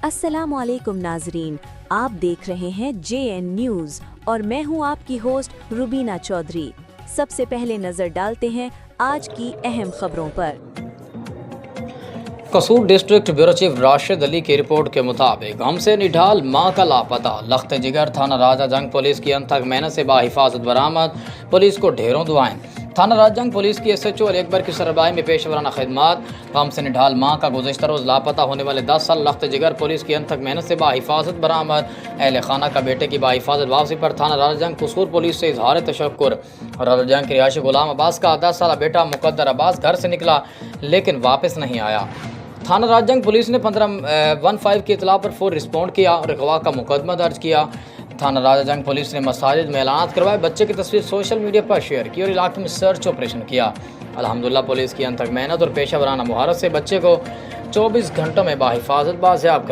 अस्सलाम वालेकुम नाजरीन, आप देख रहे हैं JN न्यूज़ और मैं हूं आपकी होस्ट रुबीना चौधरी। सबसे पहले नजर डालते हैं आज की अहम खबरों पर। कसूर district bureau chief Rashid Ali की रिपोर्ट के मुताबिक हमसे निढाल मां का लापता। लख्त जिगर थाना राजा जंग पुलिस की अनथक मेहनत से बाहिफाजत बरामद। पुलिस को ढेरों दुआएं। थाना राजा जंग पुलिस की SHO और अकबर की सरबराही में पेशवराना खिदमत। हमसे निढाल मां का गुज़श्ता रोज़ लापता होने वाले 10 साल लख्त जिगर पुलिस की अनथक मेहनत से बाहिफाजत बरामद। अहल खाना का बेटे की बाहिफाजत वापसी पर थाना राजा जंग कसूर पुलिस से इजहार तशक्कुर। राजा जंग के रिहायशी गुलाम अब्बास का 10 साल बेटा मुकद्दर अब्बास घर से निकला लेकिन वापस नहीं आया। थाना राजजंग पुलिस ने 1515 की इतला पर फौरी रिस्पॉन्ड किया और अगवा का मुकदमा दर्ज किया। थाना राजजंग पुलिस ने मसाजिद में ऐलान करवाए, बच्चे की तस्वीर सोशल मीडिया पर शेयर की और इलाके में सर्च ऑपरेशन किया। अल्हम्दुलिल्लाह पुलिस की अनथक मेहनत और पेशा वराना मुहारत से बच्चे को 24 घंटों में बाहिफाजत बाज़याब